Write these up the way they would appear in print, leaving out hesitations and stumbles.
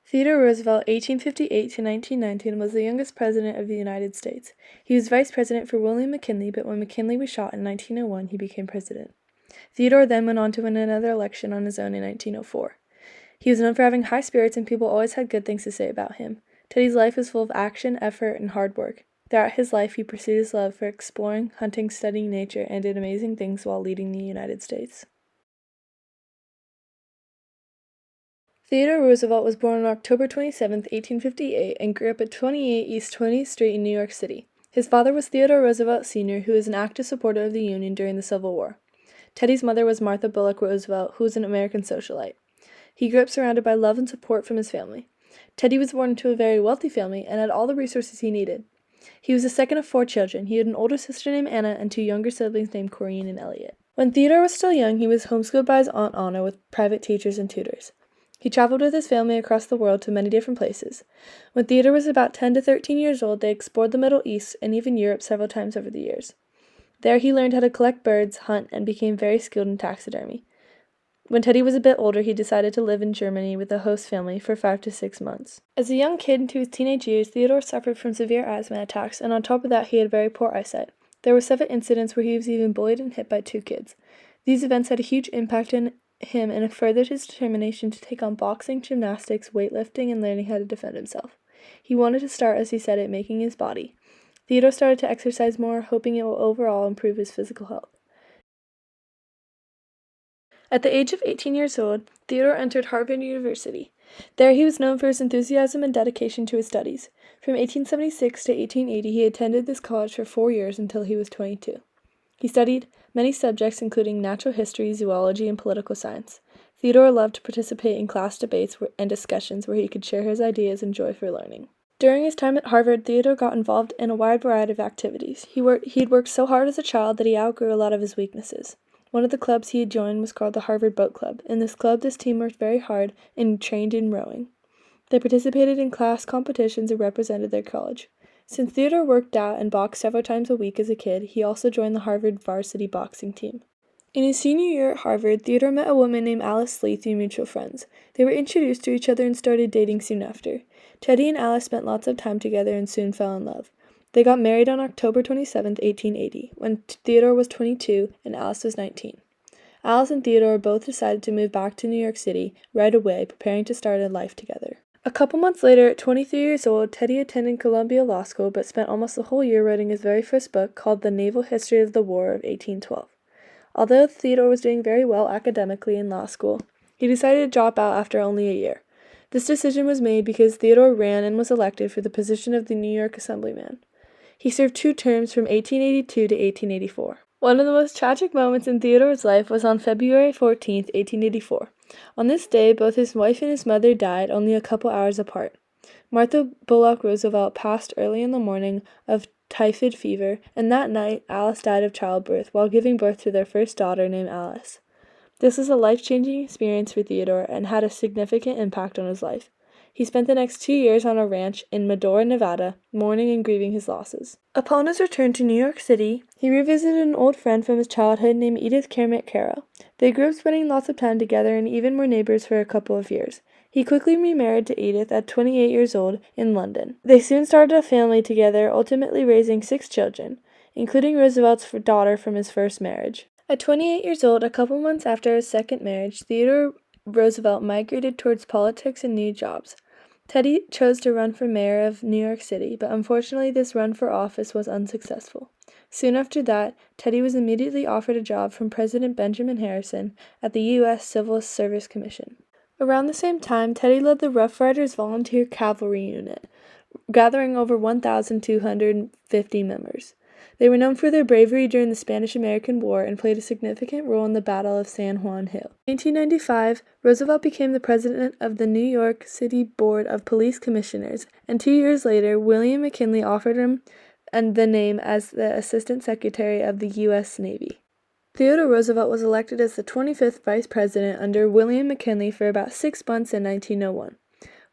Theodore Roosevelt, 1858 to 1919, was the youngest president of the United States. He was vice president for William McKinley, but when McKinley was shot in 1901, he became president. Theodore then went on to win another election on his own in 1904. He was known for having high spirits, and people always had good things to say about him. Teddy's life was full of action, effort, and hard work. Throughout his life, he pursued his love for exploring, hunting, studying nature, and did amazing things while leading the United States. Theodore Roosevelt was born on October 27, 1858, and grew up at 28 East 20th Street in New York City. His father was Theodore Roosevelt Sr., who was an active supporter of the Union during the Civil War. Teddy's mother was Martha Bulloch Roosevelt, who was an American socialite. He grew up surrounded by love and support from his family. Teddy was born into a very wealthy family and had all the resources he needed. He was the second of 4 children. He had an older sister named Anna and 2 younger siblings named Corinne and Elliot. When Theodore was still young, he was homeschooled by his Aunt Anna with private teachers and tutors. He traveled with his family across the world to many different places. When Theodore was about 10 to 13 years old, they explored the Middle East and even Europe several times over the years. There he learned how to collect birds, hunt, and became very skilled in taxidermy. When Teddy was a bit older, he decided to live in Germany with a host family for 5 to 6 months. As a young kid into his teenage years, Theodore suffered from severe asthma attacks, and on top of that, he had very poor eyesight. There were 7 incidents where he was even bullied and hit by 2 kids. These events had a huge impact on him and furthered his determination to take on boxing, gymnastics, weightlifting, and learning how to defend himself. He wanted to start, as he said it, making his body. Theodore started to exercise more, hoping it will overall improve his physical health. At the age of 18 years old, Theodore entered Harvard University. There he was known for his enthusiasm and dedication to his studies. From 1876 to 1880, he attended this college for 4 years until he was 22. He studied many subjects including natural history, zoology, and political science. Theodore loved to participate in class debates and discussions where he could share his ideas and joy for learning. During his time at Harvard, Theodore got involved in a wide variety of activities. He'd worked so hard as a child that he outgrew a lot of his weaknesses. One of the clubs he had joined was called the Harvard Boat Club. In this club, this team worked very hard and trained in rowing. They participated in class competitions and represented their college. Since Theodore worked out and boxed several times a week as a kid, he also joined the Harvard varsity boxing team. In his senior year at Harvard, Theodore met a woman named Alice Lee through mutual friends. They were introduced to each other and started dating soon after. Teddy and Alice spent lots of time together and soon fell in love. They got married on October 27, 1880, when Theodore was 22 and Alice was 19. Alice and Theodore both decided to move back to New York City right away, preparing to start a life together. A couple months later, at 23 years old, Teddy attended Columbia Law School but spent almost the whole year writing his very first book called The Naval History of the War of 1812. Although Theodore was doing very well academically in law school, he decided to drop out after only a year. This decision was made because Theodore ran and was elected for the position of the New York Assemblyman. He served 2 terms from 1882 to 1884. One of the most tragic moments in Theodore's life was on February 14, 1884. On this day, both his wife and his mother died only a couple hours apart. Martha Bulloch Roosevelt passed early in the morning of typhoid fever, and that night Alice died of childbirth while giving birth to their first daughter named Alice. This was a life-changing experience for Theodore and had a significant impact on his life. He spent the next 2 years on a ranch in Medora, Nevada, mourning and grieving his losses. Upon his return to New York City, he revisited an old friend from his childhood named Edith Kermit Carroll. They grew up spending lots of time together and even were neighbors for a couple of years. He quickly remarried to Edith at 28 years old in London. They soon started a family together, ultimately raising 6 children, including Roosevelt's daughter from his first marriage. At 28 years old, a couple months after his second marriage, Theodore Roosevelt migrated towards politics and new jobs. Teddy chose to run for mayor of New York City, but unfortunately this run for office was unsuccessful. Soon after that, Teddy was immediately offered a job from President Benjamin Harrison at the U.S. Civil Service Commission. Around the same time, Teddy led the Rough Riders Volunteer Cavalry Unit, gathering over 1,250 members. They were known for their bravery during the Spanish-American War and played a significant role in the Battle of San Juan Hill. In 1895, Roosevelt became the president of the New York City Board of Police Commissioners, and 2 years later, William McKinley offered him the name as the Assistant Secretary of the U.S. Navy. Theodore Roosevelt was elected as the 25th Vice President under William McKinley for about 6 months in 1901.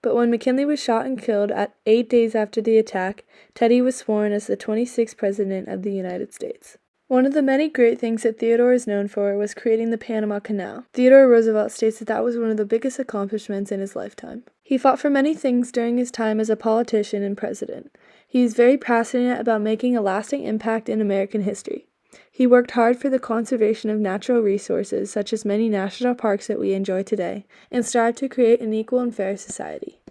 But when McKinley was shot and killed 8 days after the attack, Teddy was sworn as the 26th President of the United States. One of the many great things that Theodore is known for was creating the Panama Canal. Theodore Roosevelt states that that was one of the biggest accomplishments in his lifetime. He fought for many things during his time as a politician and president. He is very passionate about making a lasting impact in American history. He worked hard for the conservation of natural resources, such as many national parks that we enjoy today, and strived to create an equal and fair society.